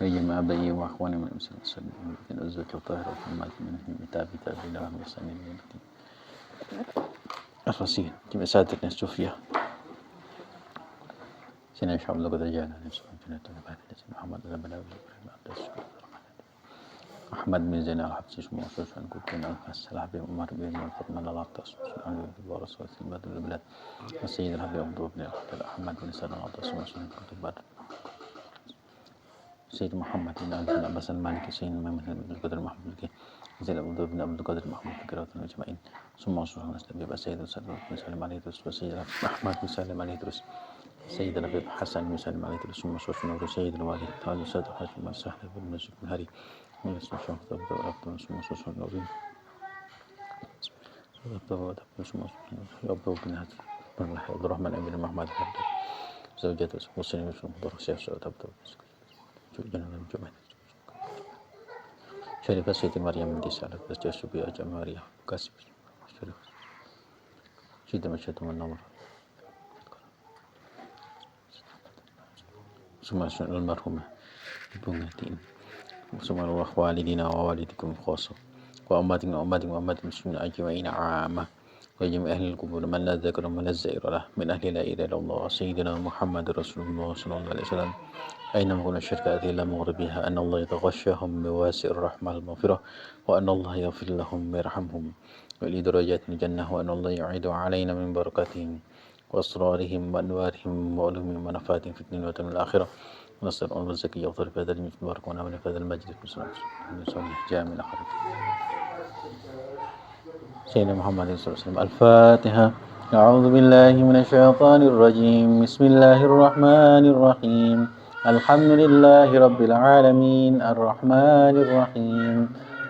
ويجمع أبي وأخواني من المسلمين من أزواج الطاهرة وحماد منهم بتابي لهم بإحسان إلى يوم الدين. الرسيل جميع سادتنا السفلى سنة شعب لقد رجعنا نسوء جنة بعد محمد زبلا أحمد بن زين الحبسي اسمه وصوص عن كوكين السلاح بن عمر بن الفضل الله تصوص عن الرسول في البلد البلاد والسيد الحبيب عبد بن أحمد بن سلام الله تصوص عن كتب سيد محمد بن عباس المالكي سيد محمد بن القدر محمود الكي زيد بن عبد القادر محمود فكرة أجمعين ثم وصول نستبيب السيد بن سالم عليه درس والسيد أحمد بن سالم عليه درس سيد الحبيب حسن بن سالم عليه درس ثم وصول نور سيد الوالي تعالى السيد الحاج بن سهل بن مسجد الهري من اسم الشيخ ثبت وأبطل ثم وصول نورين ثم وصول بن هاتف بن عبد الرحمن بن محمد الحمد زوجته وسلم بن الشيخ سعود عبد شريف سيد مريم بن سالم بس جسوبي أجا مريم كاسب شريف سيد مشهد من نور ثم المرحومة بنتين ثم الروح والدينا ووالدكم خاصة وأمتنا وأمة المسلمين أجمعين عامة وجميع أهل القبور من لا ذكر من لا زائر له من أهل لا إله إلا الله سيدنا محمد رسول الله صلى الله عليه وسلم أينما كنا الشرك أذي لا مغر بها أن الله يتغشاهم بواسع الرحمة المغفرة وأن الله يغفر لهم ويرحمهم وإلى درجات الجنة وأن الله يعيد علينا من بركاتهم وأسرارهم وأنوارهم وعلومهم ونفاتهم في الدنيا والآخرة ونسأل الله الزكي يغفر في هذا المبارك ونعمل في هذا المجلس من صالح جامع الآخرة سيدنا محمد صلى الله عليه وسلم. الفاتحة. أعوذ بالله من الشيطان الرجيم. بسم الله الرحمن الرحيم. الحمد لله رب العالمين الرحمن الرحيم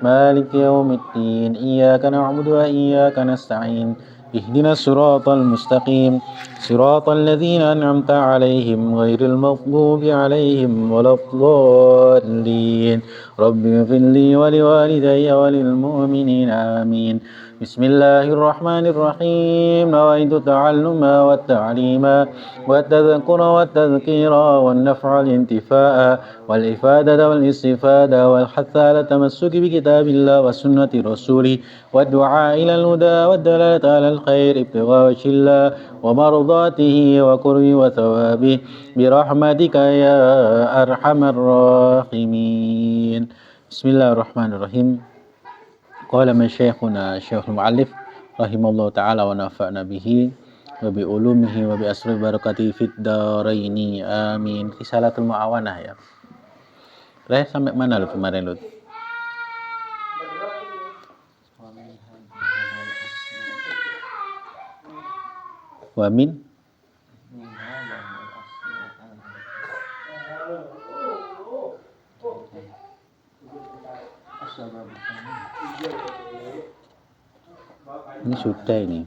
مالك يوم الدين إياك نعبد وإياك نستعين اهدنا الصراط المستقيم صراط الذين أنعمت عليهم غير المغضوب عليهم ولا الضالين رب اغفر لي ولوالدي وللمؤمنين آمين. بسم الله الرحمن الرحيم نويت التعلم والتعليم والتذكر والتذكير والنفع الانتفاء والإفادة والاستفادة والحث على التمسك بكتاب الله وسنة رسوله والدعاء إلى الهدى والدلالة على الخير ابتغاء وجه الله ومرضاته وقربه وثوابه برحمتك يا أرحم الراحمين. بسم الله الرحمن الرحيم. قال مشايخنا الشيخ المؤلف رحمه الله تعالى ونفعنا به وبعلومه وبأسرار بركاته في الدارين amin. Risalatul Muawanah ya. Sampai mana lu kemarin lu? Wamin ini sudah ini.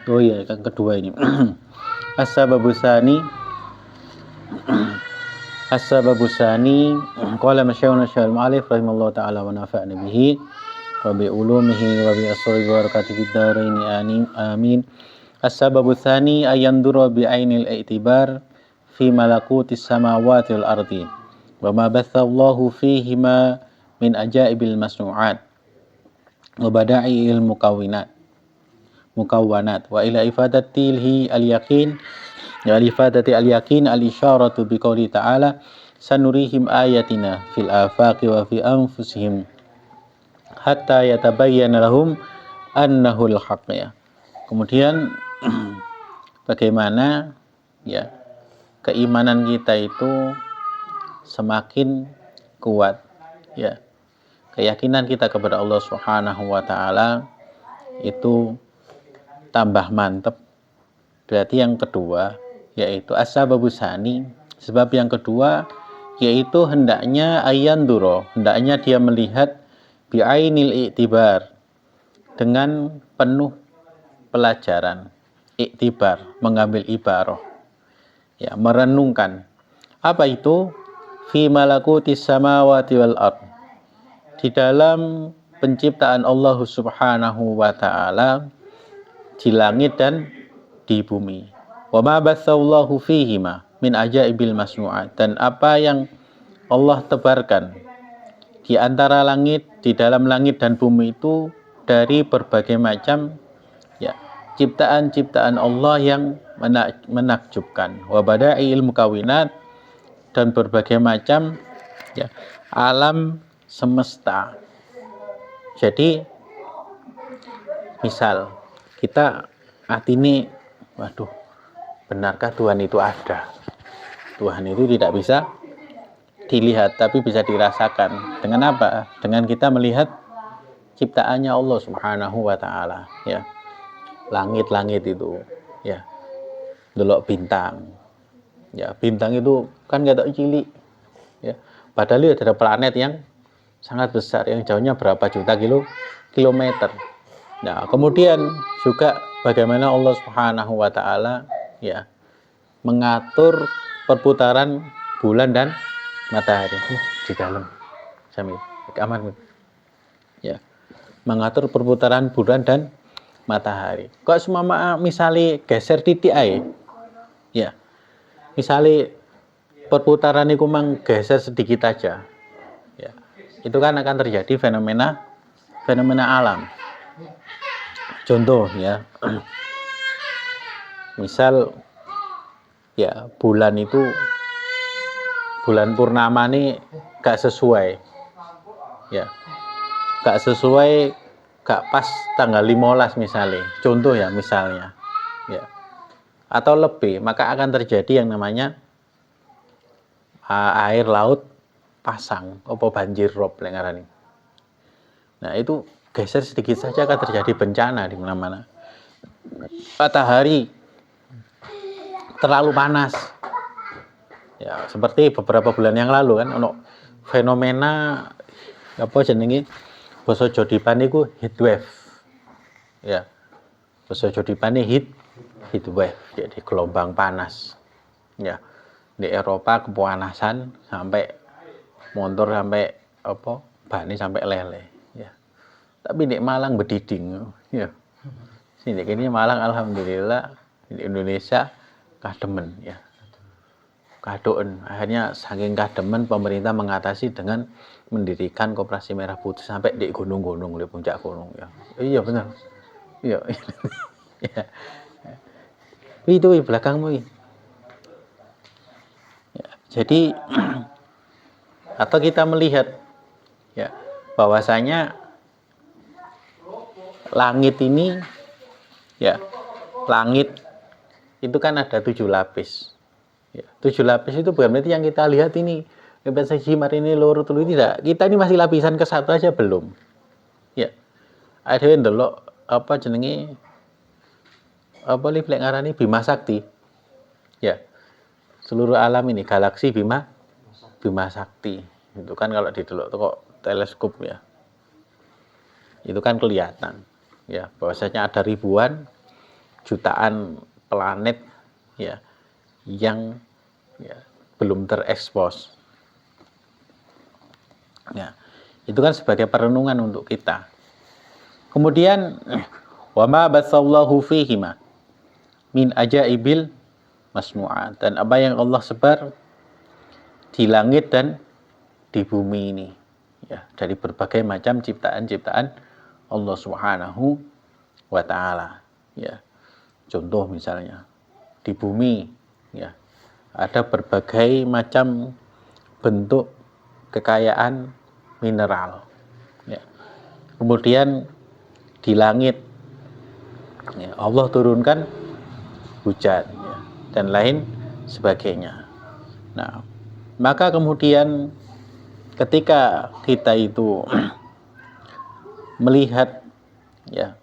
Oh iya, yang kedua ini. As-sababusani qala masyayikhuna Syekh al-Mu'allif rahimallahu ta'ala wa nafa'na bihi wa bi ulumihi wa bi asrari barakatihi fid dharain amin. As-sababusani ayandura bi ainil i'tibar fi malakutis samawati wal ardi wa ma bathallahu fihima min ajaibil masnu'at wa bada'iil mukawwanat wa ila ifadati al-yaqin al-isyaratu biqouli ta'ala sanurihim ayatina fil afaqi wa fi anfusihim hatta yatabayyana lahum annahu al-haqq ya. Kemudian bagaimana ya keimanan kita itu semakin kuat ya. Keyakinan kita kepada Allah Subhanahu wa taala itu tambah mantap. Berarti yang kedua yaitu as-sababusani, sebab yang kedua yaitu hendaknya ayanduro, hendaknya dia melihat bi'ainil i'tibar, dengan penuh pelajaran, i'tibar, mengambil ibarah ya, merenungkan. Apa itu? Fi malakutis samawati wal ard, di dalam penciptaan Allah Subhanahu wa taala di langit dan di bumi. Wa ma batsallahu fihima min ajaibil masnu'at, dan apa yang Allah tebarkan di antara langit, di dalam langit dan bumi itu dari berbagai macam ya ciptaan-ciptaan Allah yang menakjubkan. Wa bada'i ilmu kawinat, dan berbagai macam ya alam semesta. Jadi misal kita ini, waduh, benarkah Tuhan itu ada? Tuhan itu tidak bisa dilihat, tapi bisa dirasakan. Dengan apa? Dengan kita melihat ciptaannya Allah Subhanahu wa taala, ya. Langit-langit itu, ya. Delok bintang. Ya, bintang itu kan ketok cilik, ya. Padahal ada planet yang sangat besar, yang jauhnya berapa juta kilometer. Nah, kemudian juga bagaimana Allah Subhanahu wa taala ya mengatur perputaran bulan dan matahari di dalam sambil aman ya, mengatur perputaran bulan dan matahari. Kok semama misalnya geser titik ae ya, misalnya perputaran itu mang geser sedikit aja ya, itu kan akan terjadi fenomena alam. Contoh ya, misal ya bulan purnama nih gak sesuai ya, gak pas tanggal 15 misalnya, contoh ya misalnya ya, atau lebih, maka akan terjadi yang namanya air laut pasang apa banjir rob lengarani. Nah itu geser sedikit saja akan terjadi bencana di mana-mana. Matahari terlalu panas ya, seperti beberapa bulan yang lalu kan ono fenomena apa jenenge basa Jodipan niku heat wave ya, basa Jodipan heat wave, jadi gelombang panas ya. Di Eropa kepanasan sampai motor sampai apa bani sampai lele ya. Tapi di Malang bediding ya. Sini kini Malang alhamdulillah, di Indonesia kademen ya. Kadoen. Akhirnya saking kademen pemerintah mengatasi dengan mendirikan Koperasi Merah Putih sampai di gunung-gunung, di puncak gunung ya. Iya benar. Iya. Ya. Itu di belakangmu. Ya, jadi atau kita melihat ya bahwasanya langit ini ya, langit itu kan ada 7 lapis ya, 7 lapis itu bukan berarti yang kita lihat ini persegi ini loro telu, tidak, kita ini masih lapisan ke satu aja belum ya. Ada yang delok apa jenenge apa lek ngarani Bima Sakti ya, seluruh alam ini galaksi Bima Sakti itu kan kalau didelok kok teleskop ya, itu kan kelihatan ya bahwasanya ada ribuan jutaan planet ya yang ya belum terekspos ya. Itu kan sebagai perenungan untuk kita. Kemudian wa ma basallahu fihima min ajaibil masnu'at, dan apa yang Allah sebar di langit dan di bumi ini ya, dari berbagai macam ciptaan-ciptaan Allah Subhanahu wa taala ya. Contoh misalnya di bumi ya ada berbagai macam bentuk kekayaan mineral ya. Kemudian di langit ya, Allah turunkan hujan ya, dan lain sebagainya. Nah, maka kemudian ketika kita itu melihat ya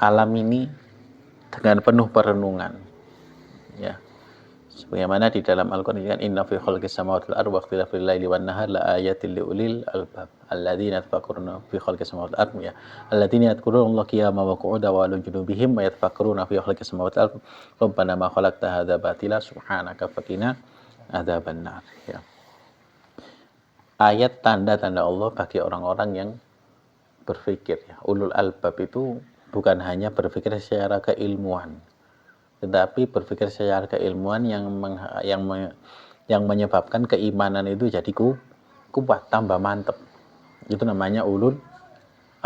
alam ini dengan penuh perenungan ya, sebagaimana di dalam Al-Qur'an kan inna fi khalqis samawati wal ardi wa ikhtilafil laili wan nahar la ayatil liulil albab alladzina yatafakkaruna fi khalqis samawati wal ardi ya alladzina yadhkuruna Allah qiyaman wa qu'udan wa 'ala junubihim wa yatafakkaruna fi khalqis samawati wal ardi rabbana ma khalaqta hadza batila subhanaka faqina adzabannar ya. Ayat tanda-tanda Allah bagi orang-orang yang berpikir ya. Ulul albab itu bukan hanya berpikir secara keilmuan, tetapi berpikir secara keilmuan yang menyebabkan keimanan itu jadi kuat, tambah mantep. Itu namanya ulul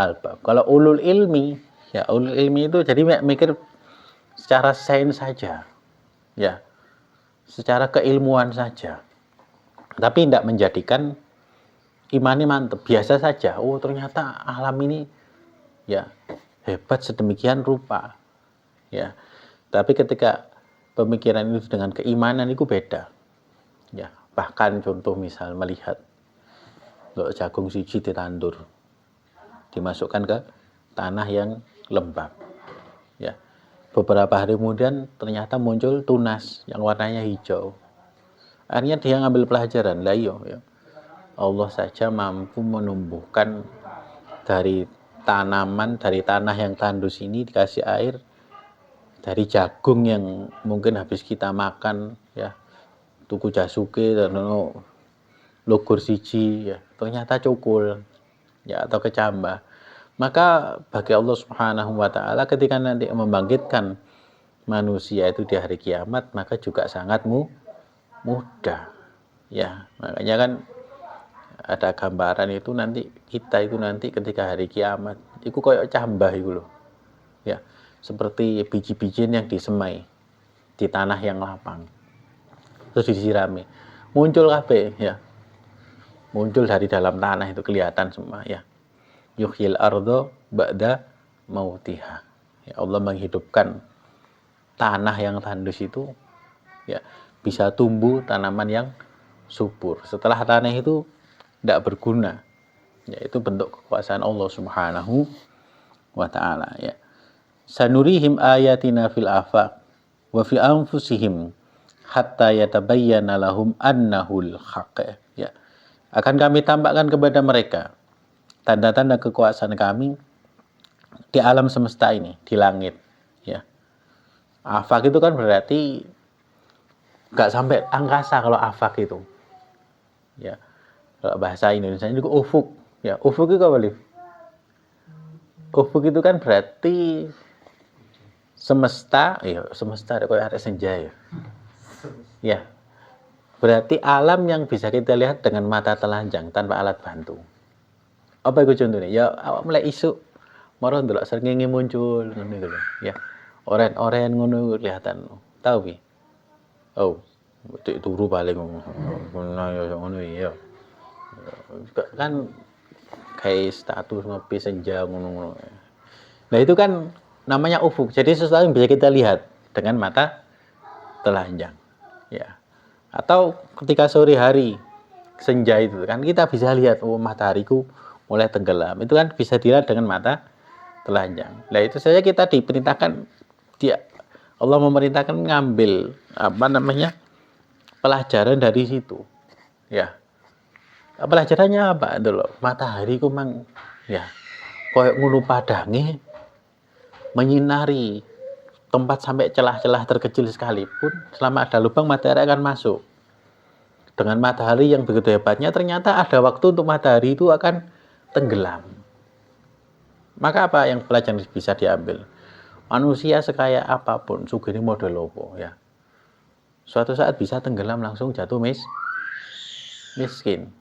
albab. Kalau ulul ilmi, ya ulul ilmi itu jadi mikir secara sains saja, ya, secara keilmuan saja, tapi tidak menjadikan imannya mantep, biasa saja. Oh ternyata alam ini ya hebat sedemikian rupa, ya. Tapi ketika pemikiran itu dengan keimanan itu beda, ya. Bahkan contoh misal melihat jagung siji ditandur, dimasukkan ke tanah yang lembab, ya. Beberapa hari kemudian ternyata muncul tunas yang warnanya hijau. Akhirnya dia ngambil pelajaran, lah iya, ya. Allah saja mampu menumbuhkan dari tanaman, dari tanah yang tandus ini dikasih air, dari jagung yang mungkin habis kita makan, ya, tuku jasuke dan logur siji, ya, ternyata cukul, ya, atau kecambah. Maka bagi Allah Subhanahu wa taala ketika nanti membangkitkan manusia itu di hari kiamat, maka juga sangat mudah, ya. Makanya kan ada gambaran itu nanti kita itu nanti ketika hari kiamat itu kayak cambah itu loh, ya, seperti biji-bijian yang disemai di tanah yang lapang terus disirami muncul kabeh, ya, muncul dari dalam tanah itu kelihatan semua, ya. Yuhyil ardo ba'da mautiha, ya, Allah menghidupkan tanah yang tandus itu, ya, bisa tumbuh tanaman yang subur setelah tanah itu tidak berguna, ya, itu bentuk kekuasaan Allah Subhanahu wa taala, ya. Sanurihim ayatina fil afaq wa fi anfusihim hatta yatabayyana lahum annahul haqq, ya. Akan kami tampakkan kepada mereka tanda-tanda kekuasaan kami di alam semesta ini, di langit, ya. Afaq itu kan berarti nggak sampai angkasa kalau afaq itu, ya. Kalau bahasa Indonesia itu ufuk, ya. Ufuk itu apa, Liv? Ufuk itu kan berarti semesta, ya, semesta ada kayak ada senja, ya. Ya. Berarti alam yang bisa kita lihat dengan mata telanjang tanpa alat bantu. Apa itu contohnya? Ya, awak mulai isu moro ndelok srengenge muncul ngono iku lho, ya. Oren-oren ngono kelihatan. Tahu pi? Oh, itu turu paling ngono ya. Kan kayak status ngopi senja ngono-ngono. Nah, itu kan namanya ufuk. Jadi sesuatu yang bisa kita lihat dengan mata telanjang, ya. Atau ketika sore hari senja itu kan kita bisa lihat, oh matahariku mulai tenggelam. Itu kan bisa dilihat dengan mata telanjang. Nah, itu saja kita diperintahkan, Allah memerintahkan ngambil pelajaran dari situ, ya. Pelajarannya apa? Itu loh, matahari ku mang, ya, koyok ngunu padange menyinari tempat sampai celah-celah terkecil sekalipun, selama ada lubang matahari akan masuk. Dengan matahari yang begitu hebatnya, ternyata ada waktu untuk matahari itu akan tenggelam. Maka apa yang pelajaran bisa diambil? Manusia sekaya apapun, sugih model opo, ya, suatu saat bisa tenggelam langsung jatuh miskin,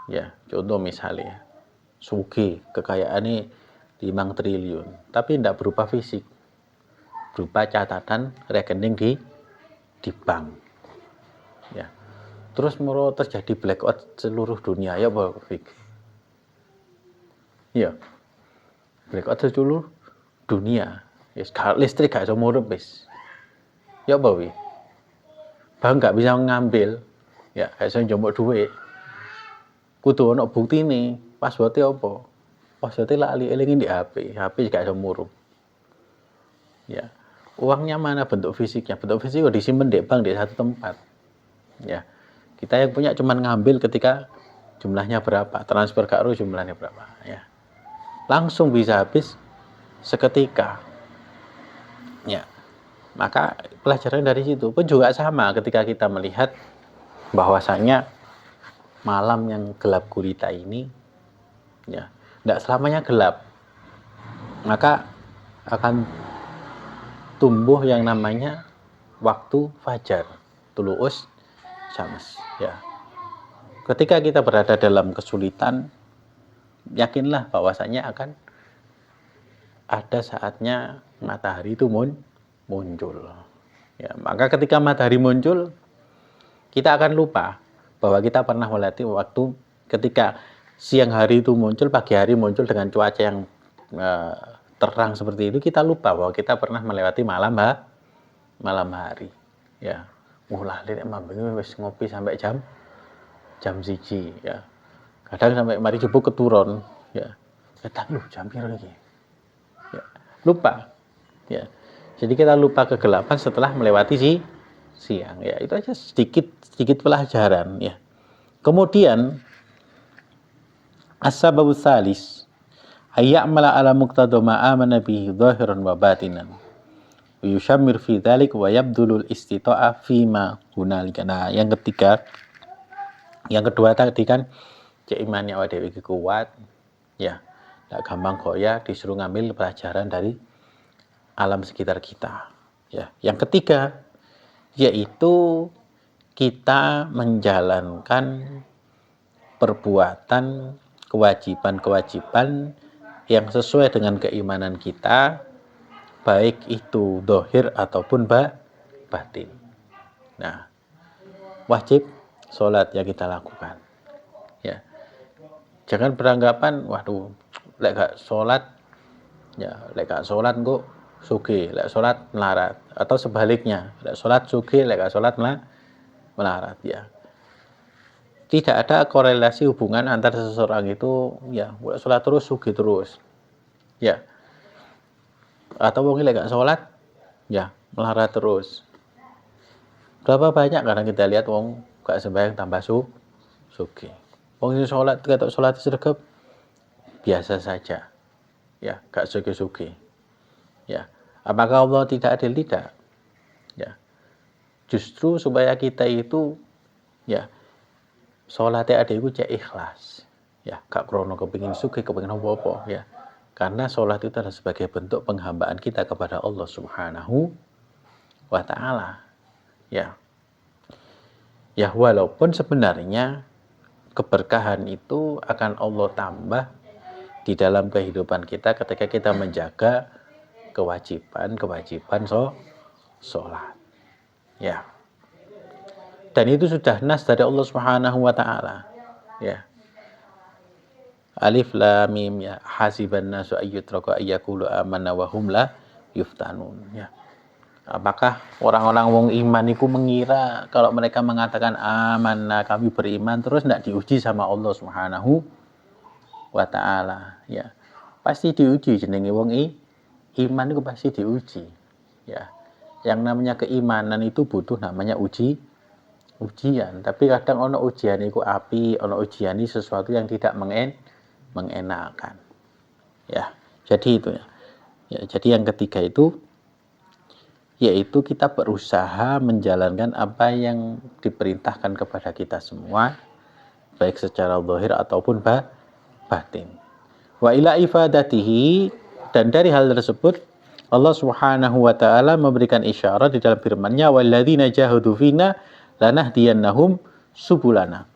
ya. Contoh misalnya sugih kekayaannya 5 triliun, tapi tidak berupa fisik, berupa catatan rekening di bank, ya. Terus moro terjadi blackout seluruh dunia, ya apa, Fik? Ya, blackout seluruh dunia, ya, listrik gak iso murup wis, ya apa wi? Bank gak bisa ngambil, ya, gak iso njombok duit, kudu ono buktine, password-e apa? Password-e lali elingin di HP gak iso murup, ya. Uangnya mana bentuk fisiknya? Bentuk fisik disimpan di bank di satu tempat, ya. Kita yang punya cuman ngambil ketika jumlahnya berapa, transfer ke Ru jumlahnya berapa, ya. Langsung bisa habis seketika, ya. Maka pelajaran dari situ pun juga sama ketika kita melihat bahwasanya malam yang gelap gulita ini, ya, tidak selamanya gelap. Maka akan tumbuh yang namanya waktu fajar, tuluus syams, ya. Ketika kita berada dalam kesulitan, yakinlah bahwasanya akan ada saatnya matahari itu muncul. Ya, maka ketika matahari muncul, kita akan lupa bahwa kita pernah melewati waktu ketika siang hari itu muncul, pagi hari muncul dengan cuaca yang terang seperti itu, kita lupa bahwa kita pernah melewati malam hari. Ya, lali nek mambene wis ngopi sampai jam 1 ya. Kadang sampai mari jebuk keturun ya. Ketak lu jam piro iki? Ya, lupa. Ya. Jadi kita lupa kegelapan setelah melewati siang ya. Itu aja sedikit pelajaran ya. Kemudian as-sababus salis ayya'mala ala muqtada ma amana bihi zahiran wa batinan. Yushammir fi dzalik wa yabdulul istita'a fima hunalika. Nah, yang kedua tadi kan cek imannya awake dhewe iki kuat ya. Nggak gampang goyah, disuruh ngambil pelajaran dari alam sekitar kita. Ya, yang ketiga yaitu kita menjalankan perbuatan kewajiban-kewajiban yang sesuai dengan keimanan kita, baik itu dohir ataupun batin. Nah, wajib sholat yang kita lakukan. Ya, jangan beranggapan, waduh, lek gak sholat, ya, lek gak sholat kok sugih, lek sholat melarat, atau sebaliknya, lek sholat sugih, lek gak sholat melarat, ya. Tidak ada korelasi hubungan antara seseorang itu, ya, sholat terus, sugih terus, ya. Atau wong lek gak sholat, ya, melarat terus. Berapa banyak kadang kita lihat wong gak sembahyang tambah sugih. Wong sing sholat ketok sholat sregep biasa saja. Ya, gak sugih-sugih. Ya. Apakah Allah tidak adil? Tidak. Ya. Justru supaya kita itu ya sholatnya ada itu cek ikhlas. Ya, gak krono kepingin sugih, kepingin apa-apa ya. Karena sholat itu adalah sebagai bentuk penghambaan kita kepada Allah Subhanahu wa taala. Ya. Ya, walaupun sebenarnya keberkahan itu akan Allah tambah di dalam kehidupan kita ketika kita menjaga kewajiban sholat. Ya. Dan itu sudah nas dari Allah Subhanahu wa taala. Ya. Alif lam mim ya hasiban nasu ayyutraku ayyakulu amanna wa hum la yuftanun ya. Apakah orang-orang wong iman itu mengira kalau mereka mengatakan amanah kami beriman terus tidak diuji sama Allah Subhanahu wa taala ya. Pasti diuji jenenge wong iman itu pasti diuji ya. Yang namanya keimanan itu butuh namanya ujian, tapi kadang ono ujian itu api, ono ujian ini sesuatu yang tidak mengenakan ya. Jadi itu ya. Ya, jadi yang ketiga itu yaitu kita berusaha menjalankan apa yang diperintahkan kepada kita semua, baik secara zahir ataupun batin. Wa ila ifadatihi, dan dari hal tersebut Allah Subhanahu wa taala memberikan isyarat di dalam firman-Nya walladzina jahadu fina lanahdiyannahum subulana.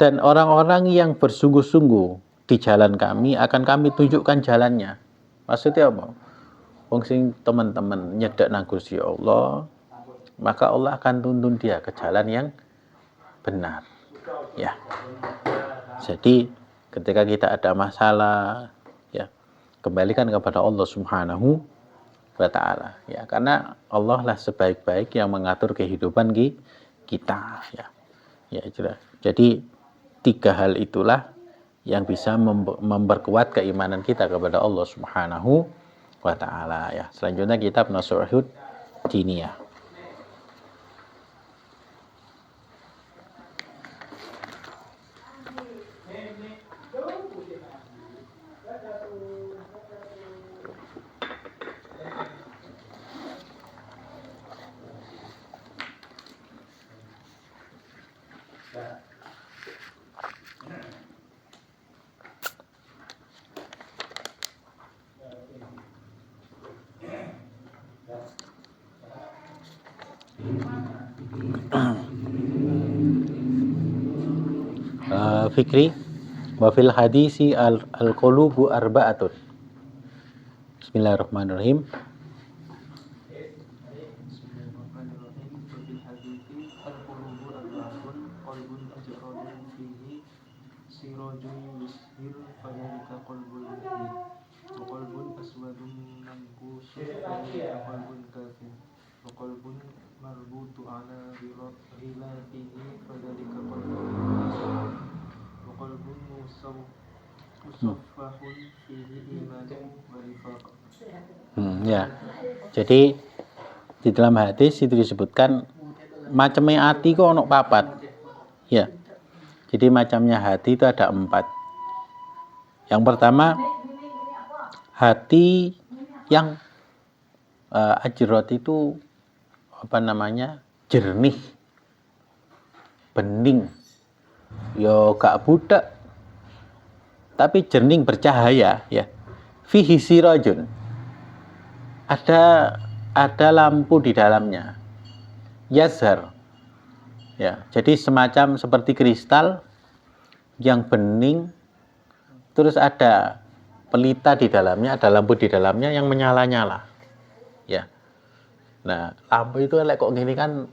Dan orang-orang yang bersungguh-sungguh di jalan kami akan kami tunjukkan jalannya. Maksudnya apa? Wong sing teman-teman nyedek nang Gusti Allah, maka Allah akan tuntun dia ke jalan yang benar. Ya. Jadi ketika kita ada masalah, ya, kembalikan kepada Allah Subhanahu wa taala. Ya, karena Allah lah sebaik-baik yang mengatur kehidupan kita, ya. Ya, jelas. Jadi 3 hal itulah yang bisa memperkuat keimanan kita kepada Allah Subhanahu wa ta'ala ya. Selanjutnya kitab Nasuhud Diniyah. Fikri wa fil hadisi al-qulubu arba'atun. Bismillahirrahmanirrahim. Bismillahirrahmanirrahim. Wafil hadithi al-qulubu arba'atun qalbun ajradun fihi sirajun yushir fadhalika qalbul mu'min wa qalbun aswadun mankusun fadhalika qalbun kafir wa qalbun marbutu ala ghilatihi fadhalika qalbun mu'min wa qalbun musaffahun fihi imanun wa nifaq. Ya. Jadi di dalam hadis itu disebutkan macamnya hati kok ono papat. Ya. Jadi macamnya hati itu ada 4. Yang pertama hati yang ajrot itu jernih, bening, yo gak budak, tapi jernih bercahaya, ya. Fihi sirajun, ada lampu di dalamnya, yazhar, ya. Jadi semacam seperti kristal yang bening, terus ada pelita di dalamnya, ada lampu di dalamnya yang menyala-nyala, ya. Nah, lampu itu lek kok gini kan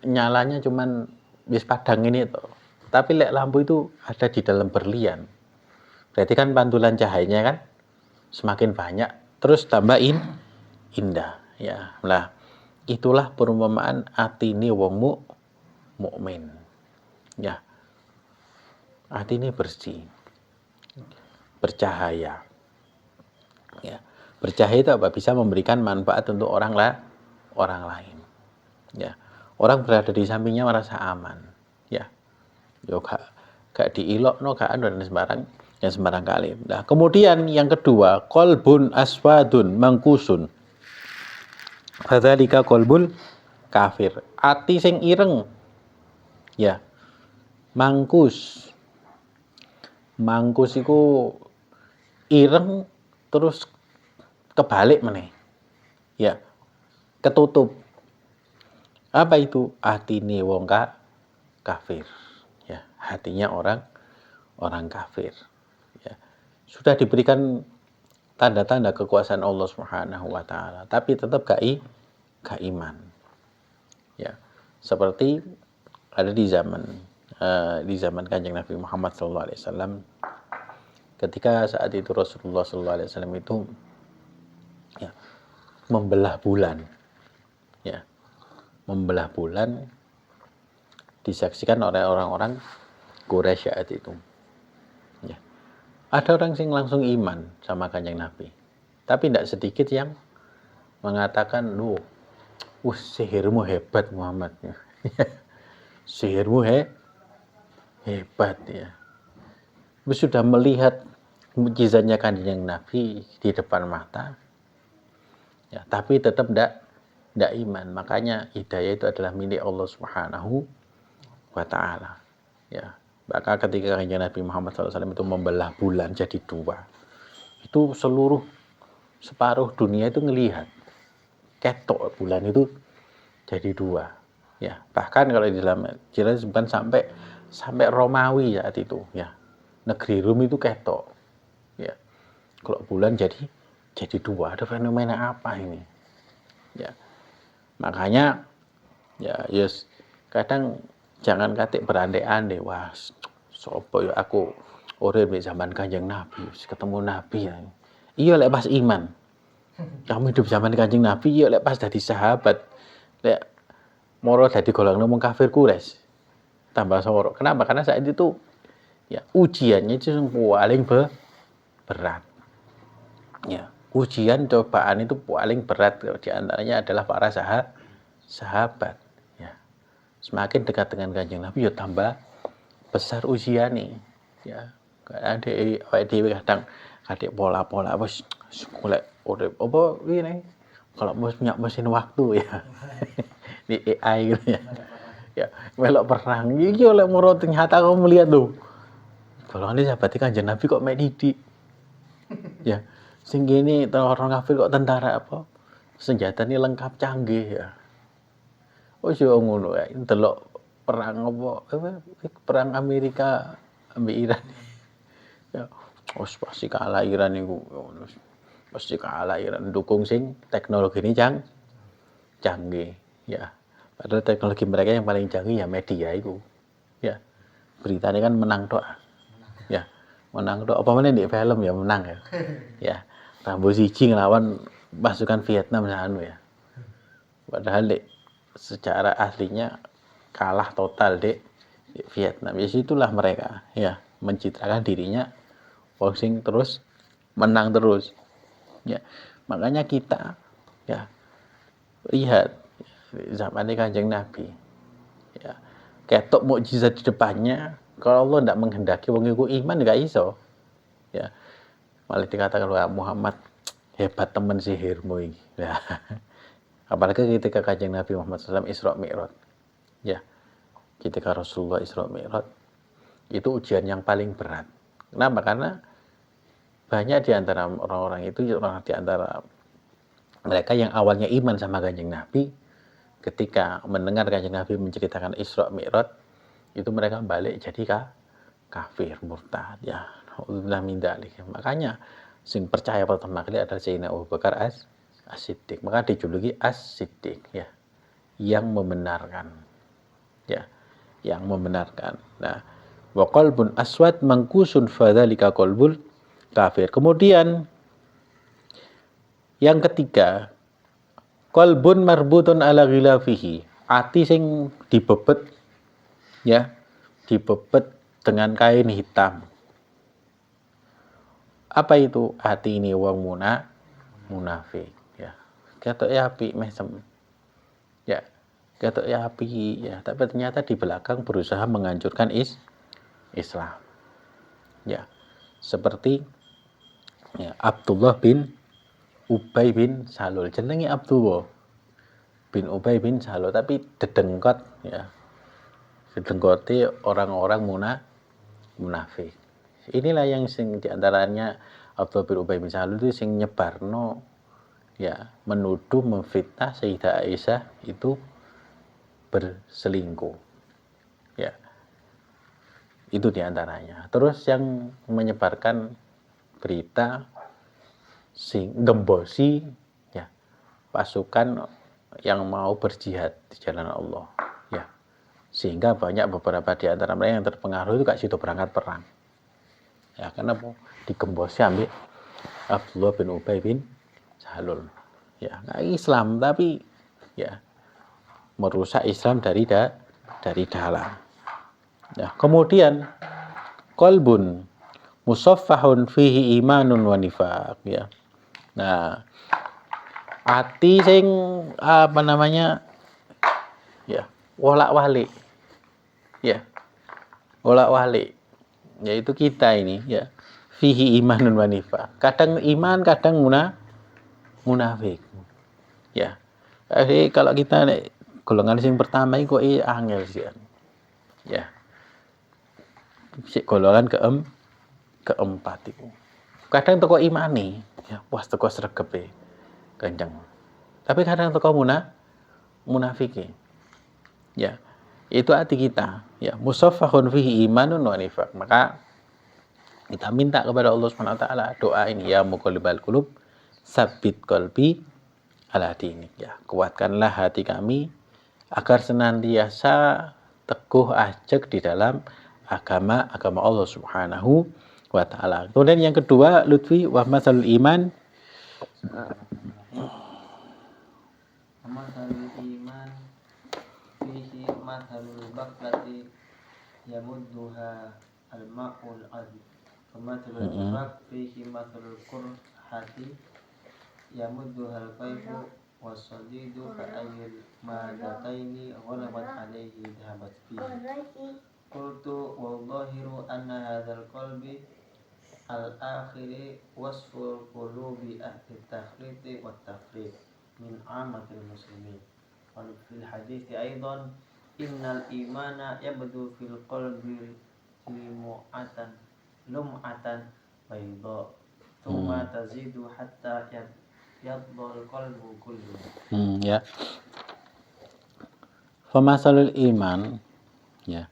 nyalanya cuman wis padang ini toh. Tapi lek lampu itu ada di dalam berlian. Berarti kan pantulan cahayanya kan semakin banyak, terus tambah indah, ya. Nah, itulah perumpamaan atine wong mukmin. Ya. Hati ini bersih, bercahaya. Ya. Bercahaya itu apa? Bisa memberikan manfaat untuk orang lain. Ya. Orang berada di sampingnya merasa aman. Ya. Yo gak diilokno gak dan sembarang kali. Nah, kemudian yang kedua, qalbun aswadun mangkusun. Fadzalika qalbul kafir. Ati sing ireng. Ya. Mangkus. Mangkus iku ireng terus kebalik meneh. Ya. Ketutup. Apa itu? Atine wong kafir. Ya, hatinya orang kafir. Ya. Sudah diberikan tanda-tanda kekuasaan Allah Subhanahu wa taala, tapi tetap gak iman. Ya. Seperti ada di zaman Kanjeng Nabi Muhammad SAW, ketika saat itu Rasulullah SAW itu ya, membelah bulan. Ya. Membelah bulan disaksikan oleh orang-orang Quraisy saat itu. Ya. Ada orang yang langsung iman sama Kanjeng Nabi. Tapi tidak sedikit yang mengatakan, "Loh, sihirmu hebat Muhammad." Sihirmu hebat ya. Sudah melihat mukjizatnya Kanjeng Nabi di depan mata. Ya, tapi tetap tidak iman. Makanya hidayah itu adalah milik Allah Subhanahu wa taala. Ya. Maka ketika Kanjeng Nabi Muhammad SAW itu membelah bulan jadi 2, itu separuh dunia itu ngelihat ketok bulan itu jadi 2. Ya, bahkan kalau di dalam cerita disebutkan sampai Romawi saat itu, ya. Negeri Rum itu ketok. Ya. Kalau bulan jadi 2, ada fenomena apa ini? Ya. Makanya ya yes, kadang jangan katik berandai-andai, wah sopo ya aku urip di zaman Kanjeng Nabi, ketemu Nabi ya. Iya lek pas iman. Kamu hidup zaman Kanjeng Nabi, iya lek pas dadi sahabat. Lek moro dadi golongan ngomong kafir kures. Tambah soro. Kenapa? Karena saat itu ya ujiannya itu yang paling berat. Ya, ujian cobaan itu paling berat, di antaranya adalah para sahabat. Ya. Semakin dekat dengan Kanjeng Nabi ya tambah besar ujiane. Ya. Kadang pola-pola wis golek urip apa ngene. Kalau punya mesin waktu ya. Di AI gitu ya. Ya, melok perang. Iki oleh moro ternyata kamu melihat loh. Golongan sahabat Kanjeng Nabi kok mek didik. Ya. Sing gini orang kafir kok tentara apa? Senjatanya lengkap canggih ya. Ojo ngono kae, delok perang perang Amerika ambek Iran. Ya, pasti kalah Iran iku. Pasti kalah Iran dukung sing teknologi ini canggih, ya. Padahal teknologi mereka yang paling canggih ya media itu. Ya, beritanya kan menang tok. Ya, menang tok. Apa meneh di film ya menang ya. Ya, Rambo siji ngelawan pasukan Vietnam ya. Padahal secara aslinya kalah total di Vietnam. Ya situlah mereka ya mencitrakan dirinya boxing terus menang terus. Ya, makanya kita ya lihat zaman Kanjeng Nabi. Ya, ketok mukjizat di depannya kalau Allah tidak menghendaki wong iku iman enggak iso. Ya, malah dikatakan wah Muhammad hebat temen sihirmu ini. Ya. Apalagi ketika Kanjeng Nabi Muhammad SAW Isra Mi'raj. Ya, ketika Rasulullah Isra Mi'raj itu ujian yang paling berat. Kenapa? Karena banyak di antara orang-orang itu di antara mereka yang awalnya iman sama Kanjeng Nabi, ketika mendengar Kanjeng Nabi menceritakan Isra Mi'raj, itu mereka balik jadi kafir, murtad. Ya, alhamdulillah min dzalik. Makanya sing percaya pertama kali adalah Sayyidina Abu Bakar As-Siddiq. Maka dijuluki As-Siddiq ya, yang membenarkan. Ya, yang membenarkan. Nah, wa qalbun aswad mangkusun fadzalika qalbul kafir. Kemudian yang ketiga, qalbun marbutun ala ghilafihi. Ati sing dibebet ya, dibebet dengan kain hitam. Apa itu? Hati ini wong munafik ya. Ketok ya apik mesem. Ya, ketok ya apik ya, tapi ternyata di belakang berusaha menghancurkan Islam. Ya. Seperti ya, Abdullah bin Ubay bin Salul. Jenenge Abdullah bin Ubay bin Salul tapi dedengkot ya. Dedengkoti orang-orang munafik. Inilah yang sing diantaranya Abdullah bin Ubay bin Salul itu sing nyebarno ya, menuduh memfitnah Sayyidah Aisyah itu berselingkuh. Ya. Itu diantaranya. Terus yang menyebarkan berita sing gembosi ya pasukan yang mau berjihad di jalan Allah ya, sehingga banyak beberapa di antara mereka yang terpengaruh itu gak situ berangkat perang ya, karena digembosi ambil Abdullah bin Ubay bin Salul ya, nggak Islam tapi ya merusak Islam dari dalam ya. Kemudian qalbun musaffahun fihi imanun wa nifaq ya. Nah, ati sing apa namanya ya, wolak-walik ya, wolak-walik yaitu kita ini ya, fihi imanun wa nifaq. Kadang iman, kadang munafik ya. Jadi kalau kita golongan sing pertama itu kok angel sih ya, golongan keempat itu kadang teko imani ya, puas teko sregepe kenceng, tapi kadang teko munafiki ya, itu hati kita ya, musaffahun fihi imanun wa nifaq. Maka kita minta kepada Allah Subhanahu wa taala doa ini, ya muqallibal qulub tsabbit qalbi ala dinik ya, kuatkanlah hati kami agar senantiasa teguh ajeg di dalam agama Allah Subhanahu wa taala. Kemudian yang kedua, Lutfi wa masalul iman. Masalul iman fihi masalul baqlati yamudduha al-ma'ul azim. Masalul nifaq fihi masalul qurhati yamudduha al-fayhu was-sadidu ka'ayyil madataini ghalabat alayhi dhahabat fihi. Qultu wal-dhahiru anna hadzal qalbi al-akhiri wasful qulubi ahli takhriti wat tafriq min amatil muslimin. Wa fil hadits aidan innal imana yabdu fil qalbi lum'atan bayda thumma tazidu hatta yadhal qalbu kullu. Ya. Famasalul iman, ya,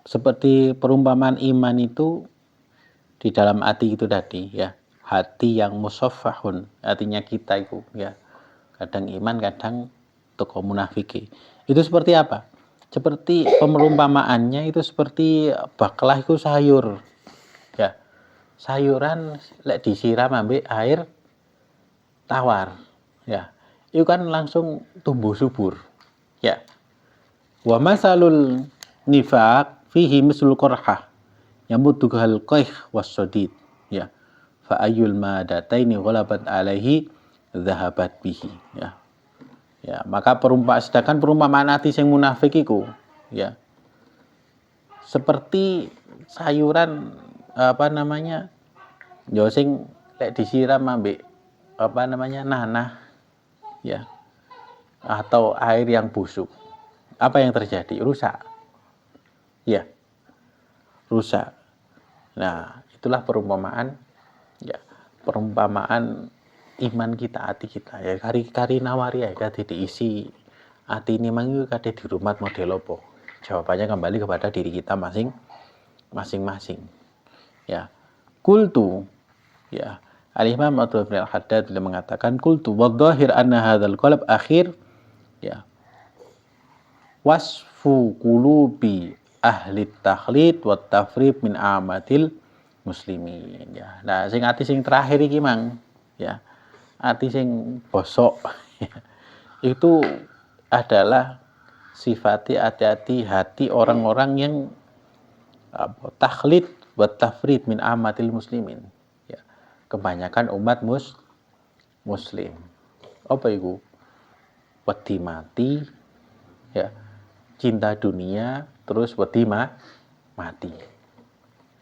seperti perumpamaan iman itu di dalam hati itu tadi, ya, hati yang musaffahun, artinya kita itu, ya, kadang iman, kadang toko munafiki. Itu seperti apa? Seperti perumpamaannya itu seperti baklah itu sayur, ya, sayuran lek disiram ambek air tawar, ya, itu kan langsung tumbuh subur, ya. Wa masalul nifaq fihi mislul qurhah yamudduhal qaih was-sadid, ya, fa ayyul madataini ghalabat alaihi dhahabat bihi, ya. Ya, maka sedangkan perumpamaan hati sing munafik iku, ya, seperti sayuran apa namanya, ya sing lek disiram ambek apa namanya nanah, ya, atau air yang busuk. Apa yang terjadi? Rusak. Ya, rusak. Nah, itulah perumpamaan, ya, perumpamaan iman kita, hati kita, ya, kari nawari ya, kade diisi hati ini mangi kade di rumah model opo. Jawabannya kembali kepada diri kita masing-masing. Ya, kultu, ya, Al-Imam Abdul bin Al-Haddad mengatakan kultu wadhahir anna hadzal qalb akhir, ya, wasfu qulubi ahli takhlid wa tafrib min amatil muslimin, ya. Nah, sing ati sing terakhir iki mang, ya, ati sing bosok, ya, itu adalah sifati hati-hati hati orang-orang yang takhlid wa tafrid min amatil muslimin, ya, kebanyakan umat muslim. Apa itu? Wedi mati, ya, cinta dunia, terus wedi mati,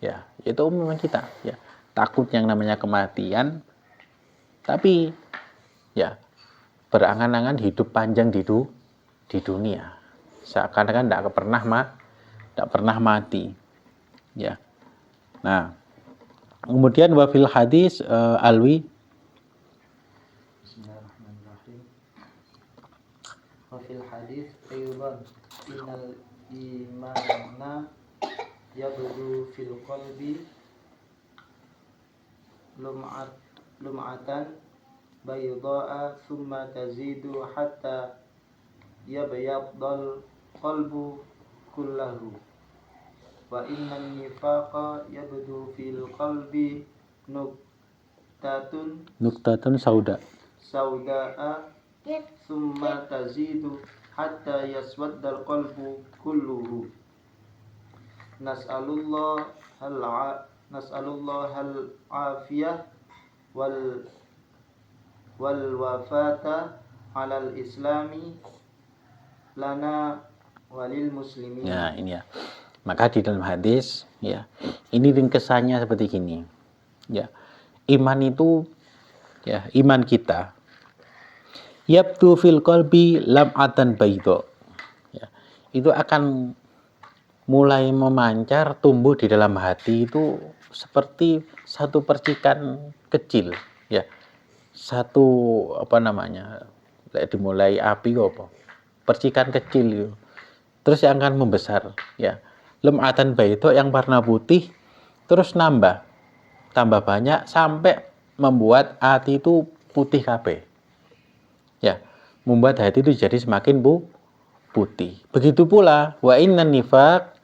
ya, itu umumnya kita, ya, takut yang namanya kematian, tapi, ya, berangan-angan hidup panjang di dunia, seakan-akan tidak pernah mati, ya. Nah, kemudian wafil hadis alwi. Bismillahirrahmanirrahim. Wafil hadis ayuban innal imana yabdu fil qalbi lum'atan bayda'a thumma tazidu hatta yabyadal qalbu kullahu wa innan nifaqa yabdu fil qalbi Nuktatun sauda'a thumma tazidu hatta yaswaddal qalbu kulluhu. Nas'alullah hal afiyah wal wafata alal islami lana walil muslimin. Ya, ini, ya. Maka di dalam hadis, ya, ini ringkesannya seperti gini, ya. Iman itu, ya, iman kita yabtu fil qalbi lam'atan baydha, ya, itu akan mulai memancar, tumbuh di dalam hati itu seperti satu percikan kecil, ya, satu apa namanya, dimulai api apa, percikan kecil itu, terus yang akan membesar, ya, lem'atan baydha yang warna putih, terus tambah banyak sampai membuat hati itu putih kabeh, ya, membuat hati itu jadi semakin putih. Begitu pula wa innan nifaq,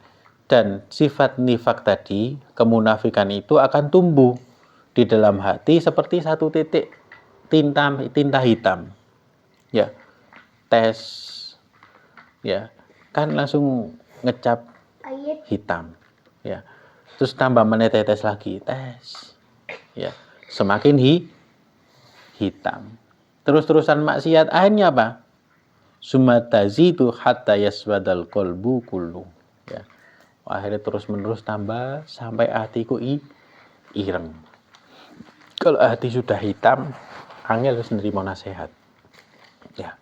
dan sifat nifak tadi, kemunafikan itu akan tumbuh di dalam hati seperti satu titik tinta hitam, ya, tes, ya, kan langsung ngecap hitam, ya, terus tambah menetes lagi, tes, ya, semakin hitam, terus-terusan maksiat, akhirnya apa? Sumatazidu hatta yaswadal qalbu kullu, ya, akhirnya terus-menerus tambah sampai hatiku ireng. Kalau hati sudah hitam, angel harus menerima nasihat, ya,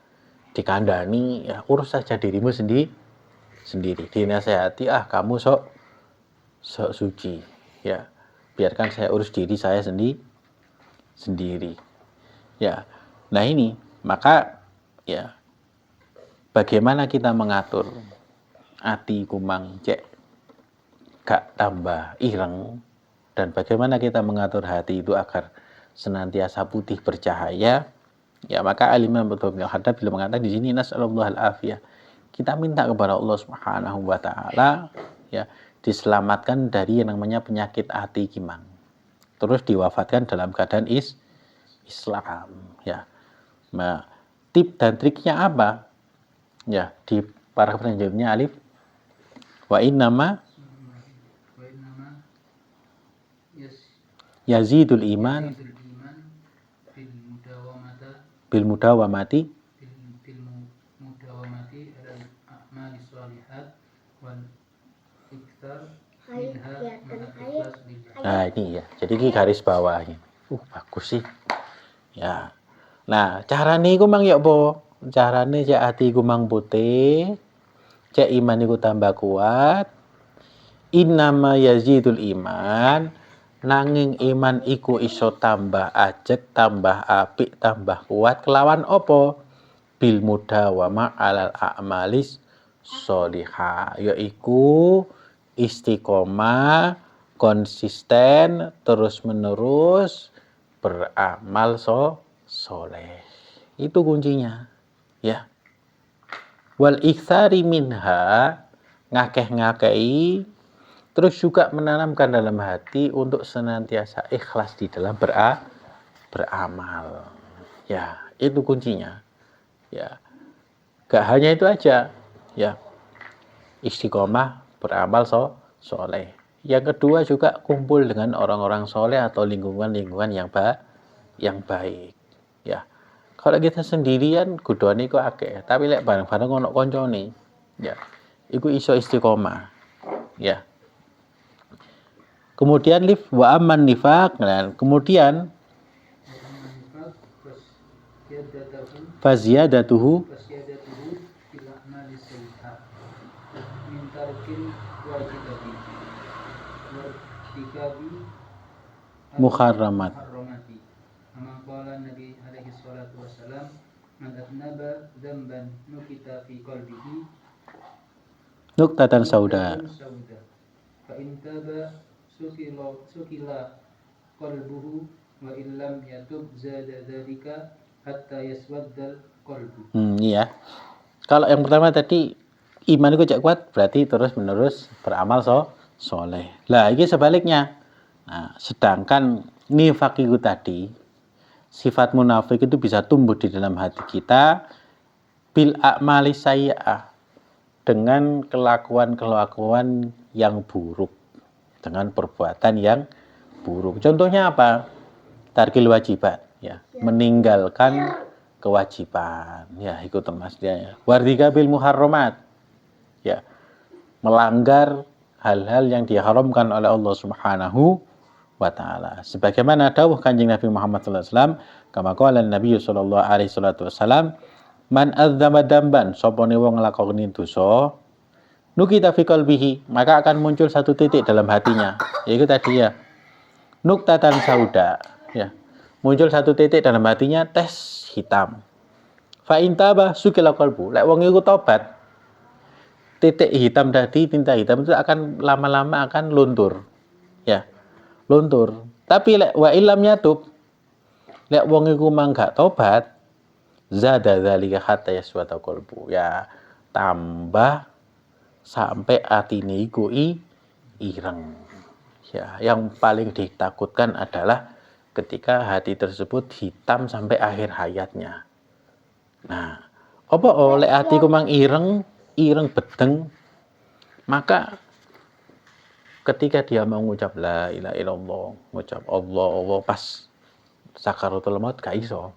dikandani, ya, urus saja dirimu sendiri, dinasehati, kamu sok suci, ya, biarkan saya urus diri saya sendiri, ya. Nah, ini maka, ya, bagaimana kita mengatur ati kumang cek gak tambah ireng, dan bagaimana kita mengatur hati itu agar senantiasa putih bercahaya, ya maka Al-Imam Ibnu Haddad bila mengatakan di sini nasallallahu al-afiyah, kita minta kepada Allah Subhanahu wa taala ya diselamatkan dari yang namanya penyakit hati kimang. Terus diwafatkan dalam keadaan Islam ya. Nah, tip dan triknya apa? Ya, di paragraf selanjutnya alif wa innama yazidul iman bil mudawamati alal a'mali shalihat wal iktsar minha ma'a ikhlas lillah. Nah, ini ya. Jadi ini garis bawahnya. Bagus sih. Ya. Nah, carane iku mang ya apa? Carane cek ati iku mang putih, cek iman iku tambah kuat. Innama yazidul iman, nanging iman iku iso tambah ajeg, tambah apik, tambah kuat kelawan apa? Bil mudawama alal a'malis sholihah, yaiku istiqomah, konsisten, terus menerus beramal soleh. Itu kuncinya ya. Wal iktsari minha, ngakeh-ngakehi, terus juga menanamkan dalam hati untuk senantiasa ikhlas di dalam beramal. Ya, itu kuncinya. Ya. Gak hanya itu aja. Ya. Istiqomah beramal soleh. Yang kedua juga kumpul dengan orang-orang soleh atau lingkungan-lingkungan yang baik. Ya. Kalau kita sendirian kudone kok akeh, tapi lek bareng-bareng ono koncone, ya. Iku iso istiqomah. Ya. Kemudian wa amman nifaq, dan kemudian faziyadatuhu fil a'mali sayyi'ah min tarkil wajibati wartikabi muharramat. Kama qala Nabi alaihi salatu wassalam, man adnaba dzamban nukita fi qalbihi Nuktatan sauda. Fa in taba sukila qalbuhu wa illam yatub zada dzalika hatta yaswaddal qalbu. Iya. Kalau yang pertama tadi iman itu cek kuat, berarti terus menerus beramal soleh. Lah ini sebaliknya. Nah, sedangkan nifaq itu tadi, sifat munafik itu bisa tumbuh di dalam hati kita bil a'mali sayyi'ah, dengan kelakuan-kelakuan yang buruk, dengan perbuatan yang buruk. Contohnya apa? Tarkil wajibat, ya, meninggalkan kewajiban, ya, ikut termasuknya ya. Wardika bil muharramat, ya, melanggar hal-hal yang diharamkan oleh Allah Subhanahu wa taala. Sebagaimana dawuh Kanjeng Nabi Muhammad sallallahu alaihi wasallam, kama qala Nabi sallallahu alaihi wasallam, man adzama damban, sopone wong nglakoni dosa, nukita fi qalbihi, maka akan muncul satu titik dalam hatinya, yaitu tadi ya, nuktatan sauda, ya, muncul satu titik dalam hatinya, tes hitam. Fa intaba sukila qalbu, lek wong iku tobat, titik hitam tadi, tinta hitam itu akan lama-lama akan luntur, ya, luntur. Tapi lek wa illam yatub, lek wong iku mang gak tobat, zada dzalika hatta yaswata qalbu, ya, tambah sampai atine iku ireng. Ya, yang paling ditakutkan adalah ketika hati tersebut hitam sampai akhir hayatnya. Nah, apa oleh hatiku mang ireng bedeng, maka ketika dia mau mengucap la ilaha illallah, mengucap Allah pas sakaratul maut gak iso.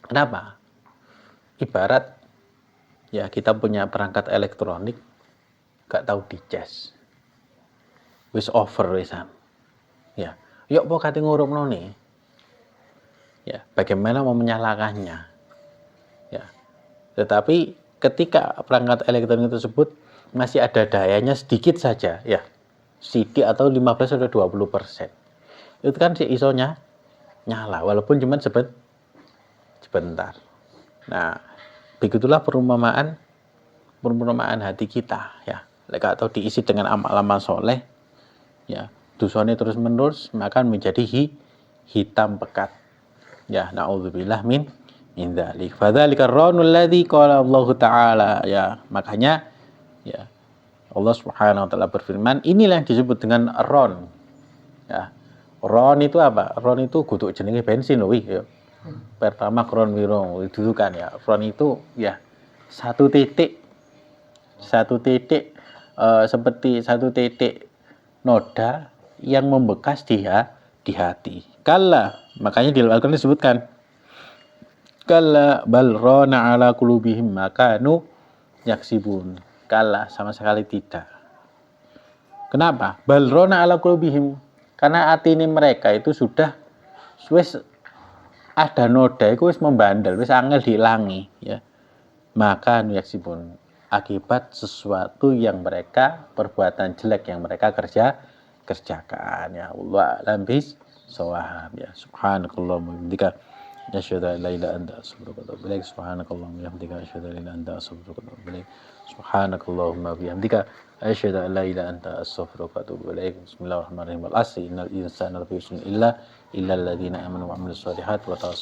Kenapa? Ibarat ya kita punya perangkat elektronik gak tahu dicas. Wis over wisan. Ya, yuk po kate ngurupno nih. Ya, bagaimana mau menyalakannya? Ya. Tetapi ketika perangkat elektronik tersebut masih ada dayanya sedikit saja, ya. Sedikit atau 15 atau 20%. Itu kan si isonya nyala walaupun cuma sebentar. Nah, begitulah perumpamaan perumpamaan hati kita ya. Lek atau diisi dengan amal-amal soleh ya, dosanya terus menerus maka menjadi hitam pekat. Ya, naudzubillah min dzalik. Fadzalika ar-ranul ladzi qala Allah taala ya. Makanya ya Allah Subhanahu wa taala berfirman, inilah yang disebut dengan ron. Ya. Ron itu apa? Ron itu kudu jenenge bensin loh ya. Pertama ron wiro itu kan ya. Ron itu ya satu titik seperti satu titik noda yang membekas di hati. Kalla, makanya di Al-Qur'an disebutkan kalla bal rana ala qulubihim makanu yaksibun. Kalla, sama sekali tidak. Kenapa? Bal rana ala qulubihim, karena hati ini mereka itu sudah wis ada noda itu wis membandel, wis angel diilangi ya. Maka yaksibun, akibat sesuatu yang mereka perbuatan jelek yang mereka kerjakan ya. Allah alam bis shawab ya. Subhanakallahumma wa bihamdika asyhadu an la ilaha illa anta astaghfiruka wa atubu ilaik. Subhanakallahumma wa bihamdika asyhadu an la ilaha illa anta astaghfiruka wa atubu ilaik. Subhanakallahumma wa bihamdika asyhadu an la ilaha illa anta astaghfiruka wa atubu ilaik. Bismillahirrahmanirrahim. Al asri innal insana lafi khusr illa alladziina aamanu wa 'amilus shalihaati wa tawassaw